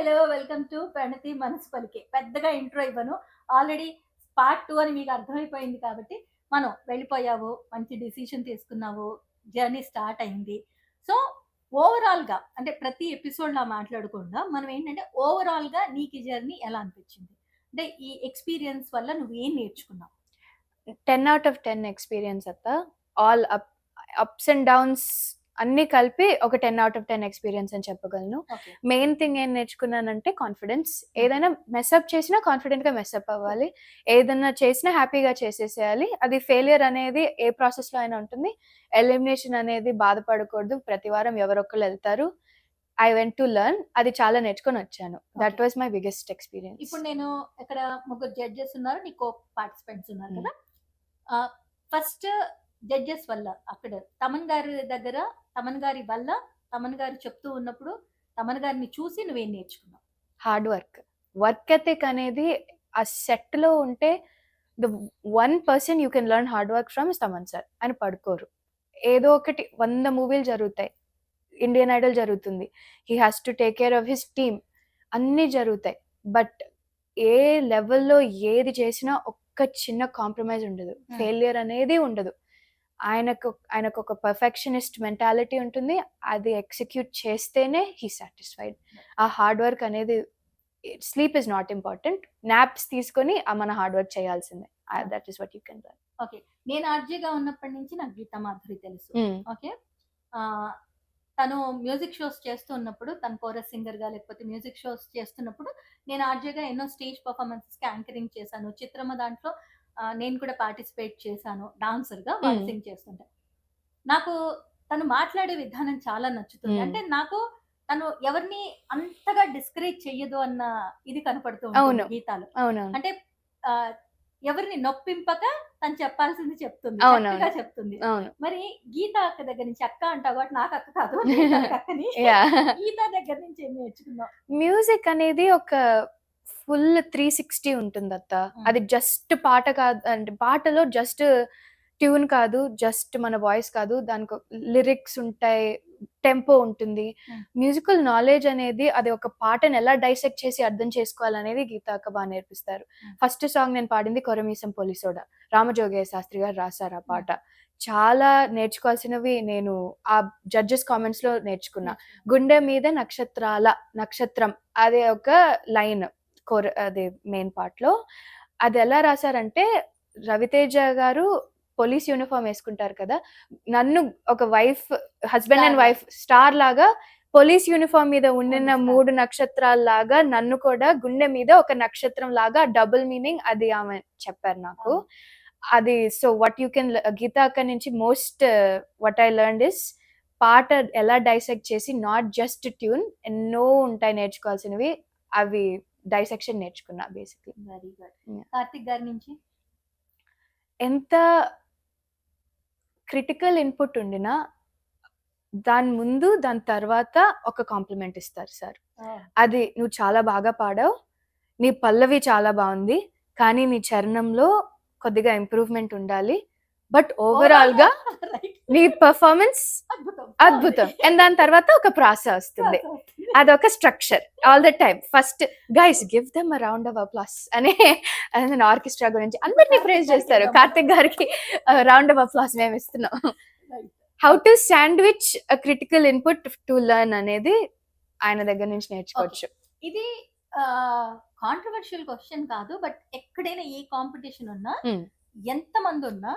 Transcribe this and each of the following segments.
Hello welcome to ప్రణతి మనసు పలికే. పెద్దగా ఇంట్రో ఇవ్వను. ఆల్రెడీ పార్ట్ 2 అని మీకు అర్థమైపోయింది కాబట్టి, మనం వెళ్ళిపోయావు, మంచి డిసిషన్ తీసుకున్నావు, జర్నీ స్టార్ట్ అయింది. సో, ఓవరాల్‌గా అంటే ప్రతి ఎపిసోడ్‌లా మాట్లాడకుండా మనం ఏంటంటే ఓవరాల్‌గా నీకు ఈ జర్నీ ఎలా అనిపించింది? అంటే ఈ ఎక్స్‌పీరియన్స్ వల్ల నువ్వేం నేర్చుకున్నావు? 10 ఔట్ ఆఫ్ 10 ఎక్స్‌పీరియన్స్ అత్త. ఆల్ అప్స్ అండ్ డౌన్స్ అన్నీ కలిపి ఒక 10 ఔట్ ఆఫ్ 10 ఎక్స్‌పీరియన్స్ అని చెప్పగలను. ఓకే. మెయిన్ థింగ్ ఏం నేర్చుకున్నానంటే కాన్ఫిడెన్స్. ఏదైనా మెసప్ చేసినా కాన్ఫిడెంట్‌గా మెసప్ అవ్వాలి. ఏదన్నా చేసినా హ్యాపీగా చేసేసేయాలి. అది ఫెయిల్యూర్ అనేది ఏ ప్రాసెస్‌లో అయినా ఉంటుంది. ఎలిమినేషన్ అనేది బాధపడకూడదు. ప్రతి వారం ఎవరో ఒకళ్ళు ఎళ్తారు. I went to learn. అది చాలా నేర్చుకొనొచ్చాను. That okay. Was my biggest experience. ఇప్పుడు నేను ఇక్కడ ముగ్గురు జడ్జెస్ ఉన్నారు. నీ కో పార్టిసిపెంట్స్ ఉన్నారు హ్మ్. కదా! ఫస్ట్ జడ్జెస్ వల్ల అక్కడ తమన్ గారి దగ్గర తమన్ గారి వల్ల తమన్ గారు చెప్తూ ఉన్నప్పుడు తమన్ గారిని చూసి నువ్వేం నేర్చుకున్నావు? Hard work. వర్క్ ఎథిక్ అనేది ఆ సెట్‌లో ఉంటే the one person you can learn hard work from is Thaman sir. ఆయన పడుకోరు. ఏదో ఒకటి 100 మూవీలు జరుగుతాయి. ఇండియన్ ఐడల్ జరుగుతుంది. He has to take care of his team. అన్నీ జరుగుతాయి. బట్ ఏ లెవెల్‌లో ఏది చేసినా ఒక్క చిన్న కాంప్రమైజ్ ఉండదు. ఫెయిల్యూర్ అనేది ఉండదు. ఆయనకొక పర్ఫెక్షనిస్ట్ మెంటాలిటీ ఉంటుంది. అది ఎగ్జిక్యూట్ చేస్తేనే హి సాటిస్ఫైడ్. ఆ హార్డ్ వర్క్ అనేది sleep is not important. Naps తీసుకొని మన హార్డ్ వర్క్ చేయాల్సిందే. That is what you can learn. Okay. నేను ఆర్‌జేగా ఉన్నప్పటి నుంచి నాకు గీతా మాధురి తెలుసు. ఓకే. ఆహ్, తను మ్యూజిక్ షోస్ చేస్తూ ఉన్నప్పుడు తను కోరస్ సింగర్‌గా లేకపోతే మ్యూజిక్ షోస్ చేస్తున్నప్పుడు నేను ఆర్‌జేగా ఎన్నో స్టేజ్ పెర్ఫార్మన్సెస్‌కి యాంకరింగ్ చేశాను. చిత్రమ్మ దాంట్లో నేను కూడా పార్టిసిపేట్ చేశాను డాన్సర్‌గా వాళ్ళు సింగ్ చేస్తుంటే. నాకు తను మాట్లాడే విధానం చాలా నచ్చుతుంది. అంటే నాకు తను ఎవరిని అంతగా డిస్కరేజ్ చెయ్యదు అన్న ఇది కనపడుతూ ఉంటుంది అవును. గీతాలో. అవునవును. అంటే ఆహ్, ఎవరిని నొప్పింపక తను చెప్పాల్సింది చెప్తుంది. అవునవును. చక్కగా చెప్తుంది. అవును. మరి గీత అక్క దగ్గర నుంచి అక్క అంటావు కాబట్టి నాకు అక్క కాదు. నేను తనకి అక్కని. యాహ్! గీత దగ్గర నుంచి ఏం నేర్చుకున్నావు? మ్యూజిక్ అనేది ఒక ఫుల్ 360 ఉంటుందత్త. హ్మ్. అది జస్ట్ పాట కాదు అంటే పాటలో జస్ట్ ట్యూన్ కాదు, జస్ట్ మన వాయిస్ కాదు. దానికొ లిరిక్స్ ఉంటాయి, టెంపో ఉంటుంది. హ్మ్. మ్యూజికల్ నాలెడ్జ్ అనేది అది ఒక పాటని ఎలా డైసెక్ట్ చేసి అర్థం చేసుకోవాలనేది గీతా అక్క బా నేర్పిస్తారు. హ్మ్. ఫస్ట్ సాంగ్ నేను పాడింది 'కొరమీసం పోలీసోడ'. రామజోగయ్య శాస్త్రి గారు రాశారు ఆ పాట. హ్మ్. చాలా నేర్చుకోవాల్సినవి నేను ఆ జడ్జెస్ కామెంట్స్‌లో నేర్చుకున్నా. నేర్చుకున్నావు. గుండె మీద నక్షత్రం అదే ఒక లైన్ అది మెయిన్ పార్ట్‌లో. అదెలా రాసారంటే, రవితేజ గారు పోలీస్ యూనిఫార్మ్ యేసుకుంటారు కదా! నన్ను ఒక husband and star wife star లాగా పోలీస్ యూనిఫార్మ్ మీద ఉండిన స్టార్. 3 నక్షత్రాల్లాగా నన్ను కూడా గుండె మీద ఒక నక్షత్రం లాగా డబుల్ మీనింగ్ అది ఆమె చెప్పారు నాకు. అవును. అది so, what you can Geeta అక్క నుంచి most what I learned is పాట ఎలా డైసెక్ట్ చేసి నాట్ జస్ట్ ట్యూన్ ఎన్నో ఉంటాయి నేర్చుకోవాల్సినవి. అవి డైసెక్షన్ నేర్చుకున్నా basically. Very good. Yeah! Karthik గారి నుంచి? ఎంత క్రిటికల్ ఇన్‌పుట్ ఉండినా, దాని ముందు, దాని తర్వాత ఒక కాంప్లిమెంట్ ఇస్తారు సార్. ఓహ్! అది "నువ్వు చాలా బాగా పాడావు. నీ పల్లవి చాలా బావుంది. కానీ నీ చరణంలో కొద్దిగా ఇంప్రూవ్‌మెంట్ ఉండాలి. బట్ ఓవరాల్‌గా రైట్. నీ పెర్ఫార్మన్స్ అద్భుతం. అద్భుతం." అండ్ దాని తర్వాత ఒక ప్రాస వస్తుంది. అదొక structure all the time. First guys give them a round of applause అని ఆర్కెస్ట్రా గురించి అందరిని ప్రైజ్ చేస్తారు. కార్తిక్ గారికి రౌండ్ ఆఫ్ అప్లాస్ మేము ఇస్తున్నాం. How to sandwich a critical input to learn అనేది ఆయన దగ్గర నుంచి నేర్చుకోవచ్చు. ఇది కాంట్రోవర్షియల్ క్వెషన్ కాదు. బట్ ఎక్కడైనా ఏ కాంపిటీషన్ ఉన్నా, ఎంతమంది ఉన్నా,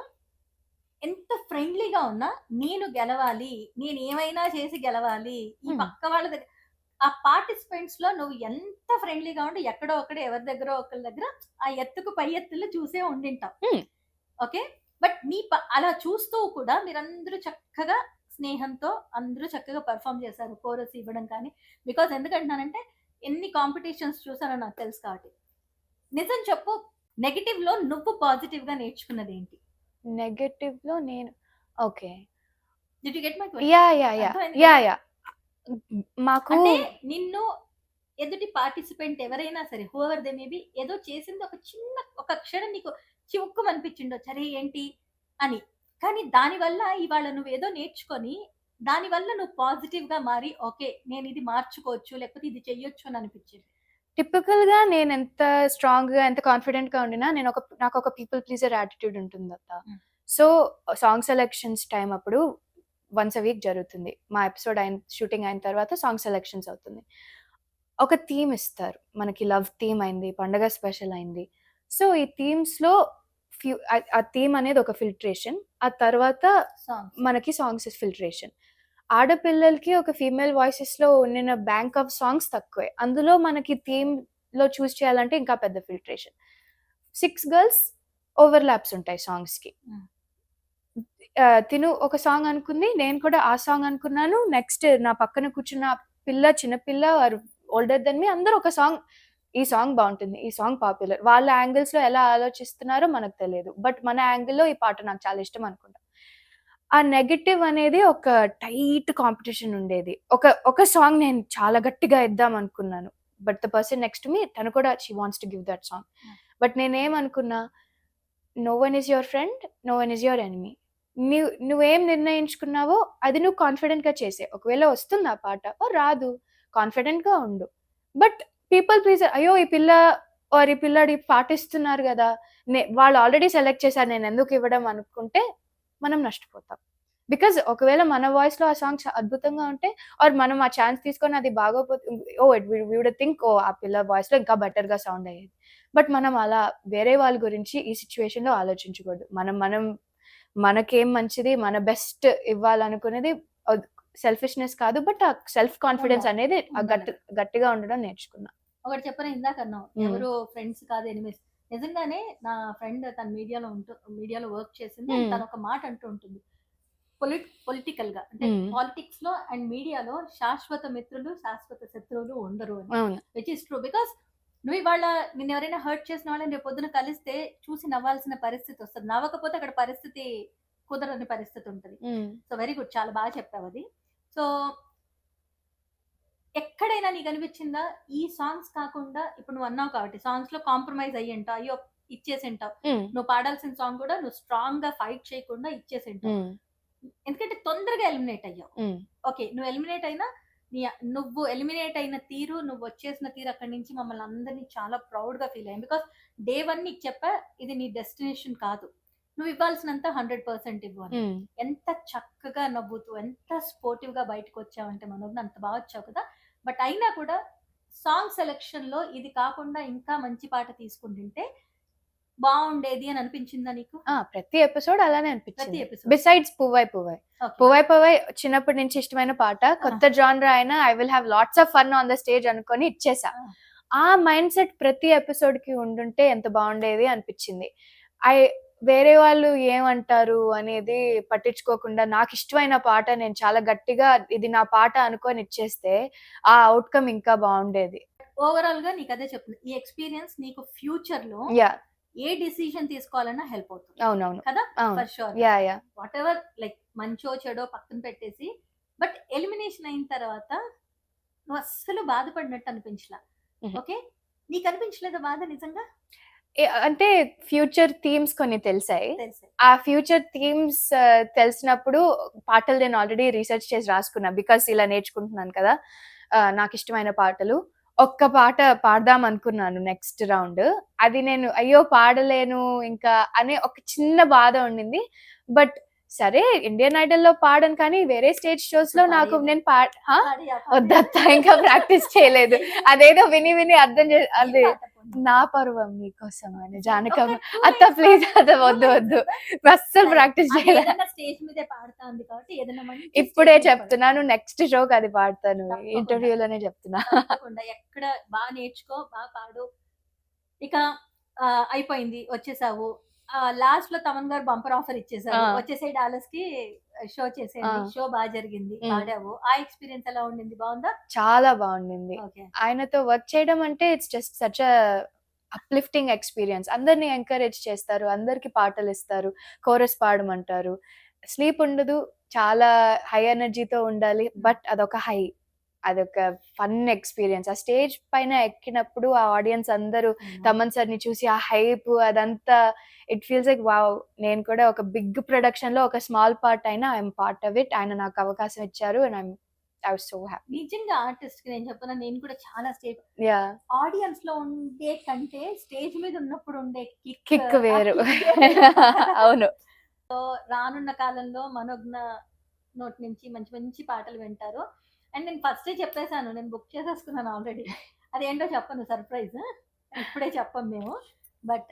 ఎంత ఫ్రెండ్లీగా ఉన్నా, నేను గెలవాలి, నేను ఏమైనా చేసి గెలవాలి, ఈ పక్క వాళ్ళ దగ్గర ఆ పార్టిసిపెంట్స్‌లో నువ్వు ఎంత ఫ్రెండ్లీగా ఉండి ఎక్కడో అక్కడ ఎవరి దగ్గరో ఒకళ్ళ దగ్గర ఆ ఎత్తుకు పై ఎత్తులు చూసే ఉండింటావు. ఓకే. బట్ అలా చూస్తూ కూడా మీరందరూ చక్కగా స్నేహంతో అందరూ చక్కగా పెర్ఫార్మ్ చేశారు. కోరస్ ఇవ్వడం కానీ, బికాజ్ ఎందుకంటున్నానంటే ఎన్ని కాంపిటీషన్స్ చూసానో నాకు తెలుసు కాబట్టి. నిజం చెప్పు, నెగెటివ్‌లో నువ్వు పాజిటివ్‌గా నేర్చుకున్నదేంటి? నెగెటివ్‌లో నేను okay. Did you get my question? Yeah! మాకు అంటే నిన్ను ఎదుటి పార్టిసిపెంట్ ఎవరైనా సరే హూఎవర్ దే మే బి ఏదో చేసింది ఒక చిన్న ఒక క్షణం నీకు చివుక్కుమనిపించిండొచ్చు. అరే ఏంటి అని. కానీ దానివల్ల ఇవాళ నువ్వేదో నేర్చుకొని దాని వల్ల నువ్వు పాజిటివ్ గా మారి ఓకే నేను ఇది మార్చుకోవచ్చు లేకపోతే ఇది చెయ్యొచ్చు అని అనిపించింది? టిపికల్‌గా నేనెంత స్ట్రాంగ్‌గా, ఎంత కాన్ఫిడెంట్‌గా ఉండినా నాకొక పీపుల్ ప్లీజర్ యాటిట్యూడ్ ఉంటుందత్త. Hmm. So, song selections time అప్పుడు వన్స్ ఎ వీక్ జరుగుతుంది. మా ఎపిసోడ్ షూటింగ్ అయిన తర్వాత సాంగ్ సెలక్షన్స్ అవుతుంది. ఒక థీమ్ ఇస్తారు. మనకి లవ్ థీమ్ అయింది, పండగ స్పెషల్ అయింది. సో, ఈ థీమ్స్‌లో ఆ థీమ్ అనేది ఒక ఫిల్ట్రేషన్. ఆ తర్వాత సాంగ్స్. మనకి సాంగ్స్ ఫిల్ట్రేషన్. ఆడపిల్లలకి ఒక ఫీమేల్ వాయిసెస్‌లో ఉండిన బ్యాంక్ ఆఫ్ సాంగ్స్ తక్కువే. అందులో మనకి థీమ్‌లో చూజ్ చేయాలంటే ఇంకా పెద్ద ఫిల్ట్రేషన్. 6 గర్ల్స్ ఓవర్‌లాప్స్ ఉంటాయి సాంగ్స్‌కి. హ్మ్. తిను ఒక సాంగ్ అనుకుంది. నేను కూడా ఆ సాంగ్ అనుకున్నాను. నెక్స్ట్ నా పక్కన కూర్చున్న చిన్న పిల్ల ఆర్ ఓల్డర్ దెన్ మీ అందరూ ఒక సాంగ్, ఈ సాంగ్ బావుంటుంది. ఈ సాంగ్ పాపులర్. వాళ్ళ యాంగిల్స్‌లో ఎలా ఆలోచిస్తున్నారో మనకు తెలియదు. బట్ మన యాంగిల్‌లో ఈ పాట నాకు చాలా ఇష్టం అనుకుంటా. ఆ నెగెటివ్ అనేది ఒక టైట్ కాంపిటీషన్ ఉండేది. ఒక సాంగ్ నేను చాలా గట్టిగా ఇద్దాం అనుకున్నాను. But the person next me తను కూడా she wants to give that song. But నేనేమనుకున్నా, no one is your friend, no one is your enemy. నువ్వేం నిర్ణయించుకున్నావో అది నువ్వు కాన్ఫిడెంట్‌గా చేసేయి. ఒకవేళ వస్తుంది ఆ పాట రాదు, కాన్ఫిడెంట్‌గా ఉండు. బట్ పీపుల్ ప్లీజర్ అయ్యో! ఈ పిల్ల ఆర్ ఈ పిల్లాడు ఈ పాట ఇస్తున్నారు గదా! వాళ్ళు ఆల్రెడీ సెలెక్ట్ చేశారు నేనెందుకు ఇవ్వడం అనుకుంటే మనం నష్టపోతాం. బికాజ్ ఒకవేళ మన వాయిస్‌లో ఆ సాంగ్ అద్భుతంగా ఉంటే ఆర్ మనం ఆ ఛాన్స్ తీసుకొని అది బాగోపోతే వి వుడ్ థింక్ ఆ పిల్ల వాయిస్‌లో ఇంకా బెటర్‌గా సౌండ్ అయ్యేది. బట్ మనం అలా వేరే వాళ్ళ గురించి ఈ సిట్యుయేషన్‌లో ఆలోచించకూడదు. మనం మనకేం మంచిది, మన బెస్ట్ ఇవ్వాలనుకునేది సెల్ఫిష్‌నెస్ కాదు. బట్ ఆ సెల్ఫ్ కాన్ఫిడెన్స్ ఉండాలి. అనేది ఉండాలి. గట్టిగా ఉండడం నేర్చుకున్నా. ఒకటి చెప్పనా ఇందాక అన్నావు. హ్మ్. ఎవరు ఫ్రెండ్స్ కాదు ఎనిమీస్. నిజంగానే నా ఫ్రెండ్ తను మీడియాలో వర్క్ చేసింది. హ్మ్. తను ఒక మాట అంటూ ఉంటుంది. పొలిటికల్‌గా అంటే హ్మ్. పాలిటిక్స్‌లో అండ్ మీడియాలో శాశ్వత మిత్రులు, శాశ్వత శత్రువులు ఉండరు అని. అవును. Which is true. బికాజ్ నువ్వు ఇవాళ నిన్నెవరైనా హర్ట్ చేసిన వాళ్ళని రేపు పొద్దున కలిస్తే చూసి నవ్వాల్సిన పరిస్థితి వస్తది. నవ్వకపోతే అక్కడ పరిస్థితి కుదరని పరిస్థితి ఉంటది. హ్మ్. So, very good. చాలా బాగా చెప్పావది. సో, ఎక్కడైనా నీకనిపించిందా? ఈ సాంగ్స్ కాకుండా ఇప్పుడు నువ్వన్నావు కాబట్టి సాంగ్స్‌లో కాంప్రమైజ్ అయ్యుంటావు. అయ్యో! ఇచ్చేసుంటావు. హ్మ్. నువ్వు పాడాల్సిన సాంగ్ కూడా నువ్వు స్ట్రాంగ్‌గా ఫైట్ చేయకుండా ఇచ్చేసుంటావు. హ్మ్. ఎందుకంటే తొందరగా ఎలిమినేట్ అయ్యావు. హ్మ్. ఓకే. నువ్వు ఎలిమినేట్ అయినా నువ్వు ఎలిమినేట్ అయిన తీరు, నువ్వొచ్చేసిన తీరు అక్కడి నుంచి మమ్మల్ని అందరిని చాలా ప్రౌడ్‌గా ఫీల్ అయ్యాం. బికాజ్ డే 1 నీకు చెప్పా ఇది నీ డెస్టినేషన్ కాదు. నువ్వు ఇవ్వాల్సినంత 100% ఇవ్వు అని. హ్మ్. ఎంత చక్కగా నవ్వుతూ, ఎంత స్పోర్టివ్‌గా బయటకొచ్చావంటే మనోజ్ఞ అంత బా వచ్చావు కదా! బట్ అయినా కూడా సాంగ్ సెలక్షన్‌లో ఇది కాకుండా ఇంకా మంచి పాట తీసుకుంటుంటే బావుండేది అని అనిపించిందా నీకు? ప్రతి ఎపిసోడ్ అలానే ప్రతి అనిపించింది. ఎపిసోడ్. బిసైడ్స్ 'పువ్వై పువ్వై'. ఓకే. 'పువ్వై పువ్వై' చిన్నప్పటి నుంచి ఇష్టమైన పాట. కొత్త జానర్ అయినా I will have lots of fun on the stage అనుకోని ఇచ్చేసా. ఆ! ఆ మైండ్ సెట్ ప్రతి ఎపిసోడ్‌కి ఉండుంటే ఎంత బావుండేది అనిపించింది. ఐ వేరే వాళ్ళు ఏమంటారు అనేది పట్టించుకోకుండా నాకిష్టమైన పాట నేను చాలా గట్టిగా ఇది నా పాట అనుకోని ఇచ్చేస్తే ఆ ఔట్‌కమ్ ఇంకా బావుండేది. ఓవరాల్‌గా నీకదే చెప్తున్నా. ఈ ఎక్స్‌పీరియన్స్ నీకు ఫ్యూచర్‌లో యాహ్! ఏ డిసిషన్ తీసుకోవాలన్నా హెల్ప్ అవుతుంది. అవునవును. కదా! అవును. For sure. Yeah! Whatever like మంచో, చెడో పక్కన పెట్టేసి బట్ ఎలిమినేషన్ అయిన తర్వాత నువ్వు అస్సలు బాధపడినట్టు అనిపించలా. హుహు. ఓకే. నీకనిపించలేదా బాధ నిజంగా? అంటే ఫ్యూచర్ థీమ్స్ కొన్ని తెలిసాయి. తెలుసు. ఆ ఫ్యూచర్ థీమ్స్ తెలిసినప్పుడు పాటలు నేను ఆల్రెడీ రీసెర్చ్ చేసి రాసుకున్నా. బికాజ్ ఇలా నేర్చుకుంటున్నాను కదా! నాకిష్టమైన పాటలు. ఒక్క పాట పాడదాం అనుకున్నాను నెక్స్ట్ రౌండ్. అది నేను అయ్యో! పాడలేను ఇంకా అనే ఒక చిన్న బాధ ఉండింది. బట్ సరే ఇండియన్ ఐడల్‌లో పాడను కానీ వేరే స్టేజ్ షోస్‌లో నాకు పాడేయవే? నేను పాడియా? వద్దత్త ఇంకా ప్రాక్టీస్ చేయలేదు. అదేదో విని అర్థం ఏం అది పాట పోనీ? నా పరువం నీకోసం అని ఒక జానకమ్మ. 2 అత్త లైన్స్ ప్లీజ్ పాడు. అత్త 2 వద్దు లైన్స్ ఉందా? అస్సలు సరే. ప్రాక్టీస్ అది చేయలే. ఏదైనా స్టేజ్ మీదే పాడుతాంది కాబట్టి ఏదైనా మంచి ఇప్పుడే స్టేజ్ మీద పాడు. చెప్తున్నాను నెక్స్ట్ షోకి అది పాడతాను. తప్పకుండా. ఇంటర్వ్యూలోనే చెప్తున్నా. తప్పకుండా. ఎక్కడ నేర్చుకో, పాడు. ఇక అయిపోయింది. వచ్చేసావు. లాస్ట్‌లో తమన్ గారు బంపర్ ఆఫర్ ఇచ్చేసారు. ఆ! "వచ్చేసేయ్ డాలస్‌కి షో చేసేయండి." ఆ! షో జరిగింది. హ్మ్. పాడావు. ఆ ఎక్స్‌పీరియన్స్ ఎలా ఉండింది? బావుందా? చాలా బావుండింది. ఓకే. ఆయనతో వర్క్ చేయడం అంటే it's just such uplifting experience. అందరిని ఎంకరేజ్ చేస్తారు. అందరికి పాటలిస్తారు. కోరస్ పాడమంటారు. స్లీప్ ఉండదు. చాలా హై ఎనర్జీతో ఉండాలి. బట్ అదొక హై. అదొక ఫన్ ఎక్స్పీరియన్స్. ఆ స్టేజ్ పైన ఎక్కినప్పుడు ఆ ఆడియన్స్ అందరూ తమన్ సార్‌ని చూసి ఆ హైప్ అదంతా ఇట్ ఫీల్స్ లైక్ వావ్! నేను కూడా ఒక బిగ్ ప్రొడక్షన్‌లో ఒక స్మాల్ పార్ట్ అయినా ఐయామ్ పార్ట్ ఆఫ్ ఇట్. ఆయన నాకు అవకాశం ఇచ్చారు and I was so happy. నిజంగా ఆర్టిస్ట్ కి నేను చెప్పను, నేను కూడా చాలా స్టేజ్ యాహ్! ఆడియన్స్ లో ఉండే కంటే స్టేజ్ మీద ఉన్నప్పుడు ఉండే కిక్ వేరు. కదా. అవును. రానున్న కాలంలో మనోజ్ఞ నోటి నుంచి మంచి మంచి పాటలు వింటారు. అండ్ నేను ఫస్టే చెప్పేసాను, నేను బుక్ చేసేసుకున్నాను ఆల్రెడీ. అదేంటో చెప్పను, సర్ప్రైజ్. ఇప్పుడే చెప్పం మేము. బట్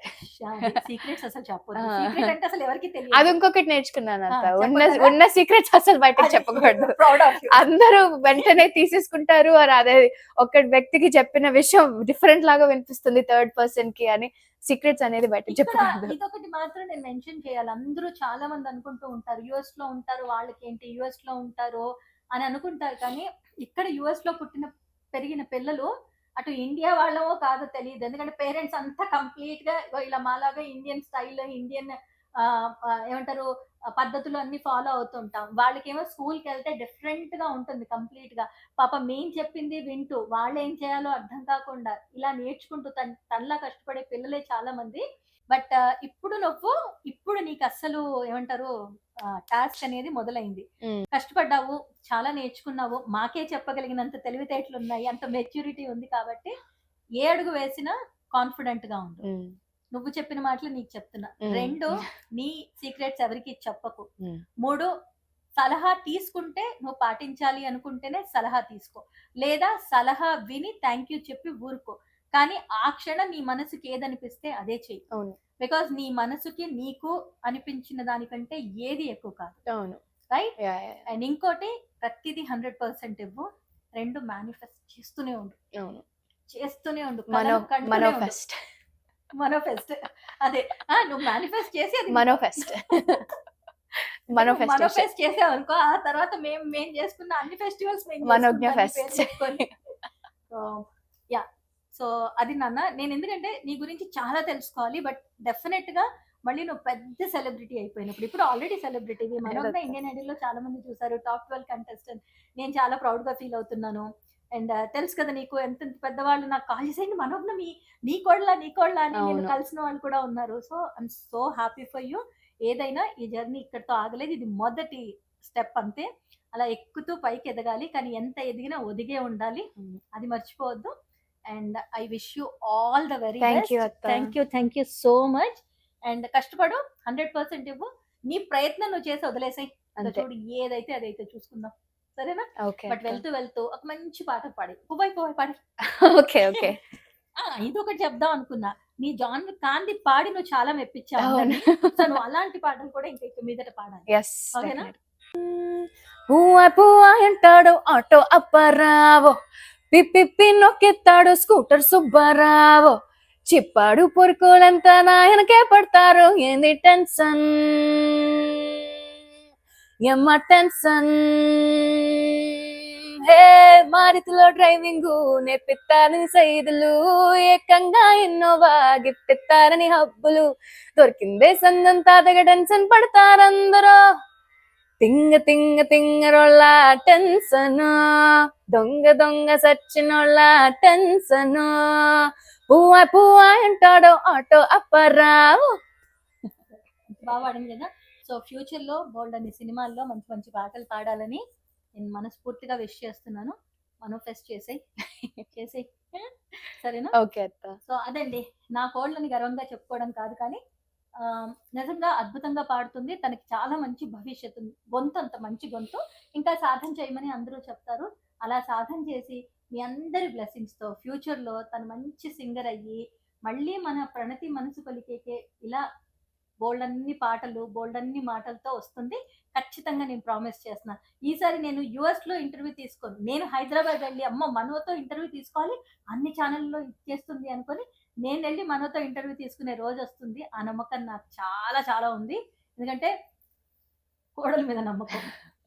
సీక్రెట్స్ అసలు చెప్పొద్దు. ఆ. సీక్రెట్ అంటే అసలు ఎవరికి అది తెలియదు. ఇంకొకటి నేర్చుకున్నాను అత్త. ఉన్న చెప్పొద్దా? ఉన్న సీక్రెట్స్ అసలు బయటకి చెప్పకూడదు. Proud of you. అందరూ వెంటనే తీసేసుకుంటారు. అదే ఒక వ్యక్తికి చెప్పిన విషయం డిఫరెంట్ లాగా వినిపిస్తుంది థర్డ్ పర్సన్ కి అని సీక్రెట్స్ అనేది బయటకి ఇక్కడ చెప్పకూడదు. ఇదొకటి మాత్రం నేను మెన్షన్ చేయాలి. అందరూ చాలా మంది అనుకుంటూ ఉంటారు, యుఎస్ లో ఉంటారు వాళ్ళకేంటి, యుఎస్ లో ఉంటారు అని అనుకుంటారు. కానీ ఇక్కడ యుఎస్ లో పుట్టిన పెరిగిన పిల్లలు అటు ఇండియా వాళ్ళమో కాదో తెలియదు. ఎందుకంటే పేరెంట్స్ అంతా కంప్లీట్ గా ఇగో ఇలా మాలాగా ఇండియన్ స్టైల్, ఇండియన్ ఏమంటారు పద్ధతులు అన్ని ఫాలో అవుతుంటాం. వాళ్ళకేమో స్కూల్కి వెళ్తే డిఫరెంట్ గా ఉంటుంది కంప్లీట్ గా. పాపం మేం చెప్పింది వింటూ వాళ్ళు ఏం చేయాలో అర్థం కాకుండా ఇలా నేర్చుకుంటూ తనలా కష్టపడే పిల్లలే చాలా మంది. బట్ ఇప్పుడు నీకు అస్సలు ఏమంటారు టాస్క్ అనేది మొదలైంది. మ్మ్. కష్టపడ్డావు, చాలా నేర్చుకున్నావు, మాకే చెప్పగలిగినంత తెలివితేటలు ఉన్నాయి, అంత మెచ్యూరిటీ ఉంది కాబట్టి ఏ అడుగు వేసినా కాన్ఫిడెంట్ గా ఉండు. మ్మ్. నువ్వు చెప్పిన మాటలు నీకు చెప్తున్నా. మ్మ్. 2, నీ సీక్రెట్స్ ఎవరికి చెప్పకు. మ్మ్. 3, సలహా తీసుకుంటే నువ్వు పాటించాలి అనుకుంటేనే సలహా తీసుకో, లేదా సలహా విని థ్యాంక్ యూ చెప్పి ఊరుకో. కానీ ఆ క్షణం నీ మనసుకి ఏదనిపిస్తే అదే చెయ్యి. అవును. బికాస్ నీ మనసుకి నీకు అనిపించిన దానికంటే ఏది ఎక్కువ కాదు. అవును. Right. Yeah, yeah, yeah. And ఇంకోటి, ప్రతిదీ 100% ఇవ్వు. 2, మేనిఫెస్ట్ చేస్తూనే ఉండు, అవును. చేస్తూనే ఉండు. మనోఫెస్ట్. మనోఫెస్ట్ అదే. నువ్వు మేనిఫెస్ట్ చేసి అది మనోఫెస్ట్. మనోఫెస్ట్. మనోఫెస్ట్ చేసావు అనుకో, ఆ తర్వాత మేము చేసుకున్న అన్ని ఫెస్టివల్స్ మనోజ్ఞ ఫెస్ట్. యా. సో అది నాన్న, నేను ఎందుకంటే నీ గురించి చాలా తెలుసుకోవాలి. బట్ డెఫినెట్ గా మళ్ళీ నువ్వు పెద్ద సెలబ్రిటీ అయిపోయినప్పుడు, ఇప్పుడు ఆల్రెడీ సెలబ్రిటీ మనోజ్ఞ ఇండియన్ ఐడల్ లో చాలా మంది చూసారు, టాప్ 12 కంటెస్టెంట్. నేను చాలా ప్రౌడ్ గా ఫీల్ అవుతున్నాను. అండ్ తెలుసు కదా నీకు ఎంత పెద్దవాళ్ళు నాకు కాల్ చేసేయండి, మనోజ్ఞ నీ కోడలా అని నేను అవును. కలిసిన వాళ్ళు కూడా ఉన్నారు. So I'm so happy for you. ఏదైనా ఈ జర్నీ ఇక్కడితో ఆగలేదు, ఇది మొదటి స్టెప్ అంతే. అలా ఎక్కుతూ పైకి ఎదగాలి, కానీ ఎంత ఎదిగినా ఒదిగే ఉండాలి, అది మర్చిపోవద్దు. And I wish you all the very Thank best. you, అత్త. Thank you so much. And కష్టపడు, 100% ఇవ్వు. నీ ప్రయత్నం నువ్వు చేసి వదిలేసాయి. అంతే. చూడు ఏదైతే అదైతే చూసుకుందాం, సరేనా? ఓకే. బట్ వెళ్తూ ఒక మంచి పాట పాడి, పువ్వై పాడి. ఓకే. ఓకే. ఇదొకటి చెప్దాం అనుకున్నా, నీ జాన్ కాంది పాడి నువ్వు చాలా మెప్పించావు అవును. అందరినీ. సో నువ్వు అలాంటి పాటలు కూడా ఇంకా మీదట పాడాలి. ఎస్. ఓకేనా? పువ్వ అంటాడు ఆటో అప్పారావో, పిప్పి నొక్కెత్తాడు స్కూటర్ సుబ్బారావో, చిప్పాడు పొరుకోలంతా నాయనకే పడతారు, ఏంది టెన్షన్ ఎమ్మ టెన్షన్. హే మారుతిలో డ్రైవింగ్ నేర్పిస్తారని సైదులు, ఏకంగా ఇన్నోవా గిఫ్ట్ ఇస్తారని హబ్బులు, దొరికిందే సందంతా దగ్గ టెన్షన్ పడతారందరూ, తింగరోళ్ళ టెన్షన్, దొంగ సచ్చినోళ్ళ టెన్షన్, పువ్వ అంటాడు ఆటో అప్పారావు. బాగా పాడింది కదా. సో ఫ్యూచర్ లో బోల్డ్ అన్ని సినిమాల్లో మంచి మంచి పాటలు పాడాలని నేను మనస్ఫూర్తిగా విష్ చేస్తున్నాను. మనోఫెస్ట్ చేసేయి సరేనా? ఓకే అత్త. సో అదండి, నా కోళ్ళని గర్వంగా చెప్పుకోవడం కాదు, కానీ నిజంగా అద్భుతంగా పాడుతుంది. తనకి చాలా మంచి భవిష్యత్తు ఉంది. గొంతు అంత మంచి గొంతు. ఇంకా సాధన చేయమని అందరూ చెప్తారు. అలా సాధన చేసి మీ అందరి బ్లెస్సింగ్స్ తో ఫ్యూచర్ లో తను మంచి సింగర్ అయ్యి మళ్ళీ మన ప్రణతి మనసు పలికేకే ఇలా బోల్డన్ని పాటలు బోల్డన్ని మాటలతో వస్తుంది. ఖచ్చితంగా నేను ప్రామిస్ చేస్తున్నా. ఈసారి నేను యుఎస్ లో ఇంటర్వ్యూ తీసుకోను, నేను హైదరాబాద్ వెళ్ళి అమ్మ మనోతో ఇంటర్వ్యూ తీసుకోవాలి, అన్ని ఛానల్లో ఇచ్చేస్తుంది అనుకొని నేను వెళ్ళి మనోతో ఇంటర్వ్యూ తీసుకునే రోజు వస్తుంది. ఆ నమ్మకం నాకు చాలా చాలా ఉంది. ఎందుకంటే కోడల మీద నమ్మకం,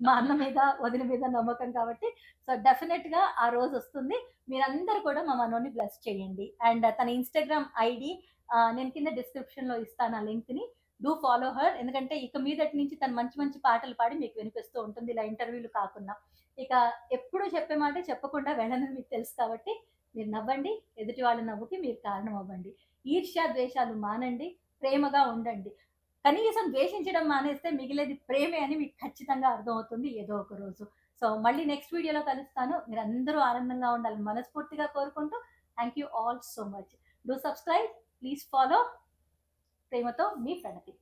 మా అన్న మీద వదిన మీద నమ్మకం కాబట్టి. సో డెఫినెట్ గా ఆ రోజు వస్తుంది. మీరందరూ కూడా మా మనోని బ్లెస్ చేయండి. అండ్ తన ఇన్స్టాగ్రామ్ ఐడి నేను కింద డిస్క్రిప్షన్ లో ఇస్తాను ఆ లింక్ ని. Do follow her. ఎందుకంటే ఇక మీదటి నుంచి తను మంచి మంచి పాటలు పాడి మీకు వినిపిస్తూ ఉంటుంది, ఇలా ఇంటర్వ్యూలు కాకుండా. ఇక ఎప్పుడు చెప్పే మాట చెప్పకుండా వెళ్ళనని మీకు తెలుసు కాబట్టి మీరు నవ్వండి, ఎదుటి వాళ్ళ నవ్వుకి మీరు కారణం అవ్వండి. ఈర్ష్య ద్వేషాలు మానండి, ప్రేమగా ఉండండి. కనీసం ద్వేషించడం మానేస్తే మిగిలేది ప్రేమే అని మీకు ఖచ్చితంగా అర్థమవుతుంది ఏదో ఒక రోజు. సో మళ్ళీ నెక్స్ట్ వీడియోలో కలుస్తాను. మీరందరూ ఆనందంగా ఉండాలని మనస్ఫూర్తిగా కోరుకుంటూ thank you all so much. Do subscribe, please follow. ప్రేమతో మీ ప్రణతి.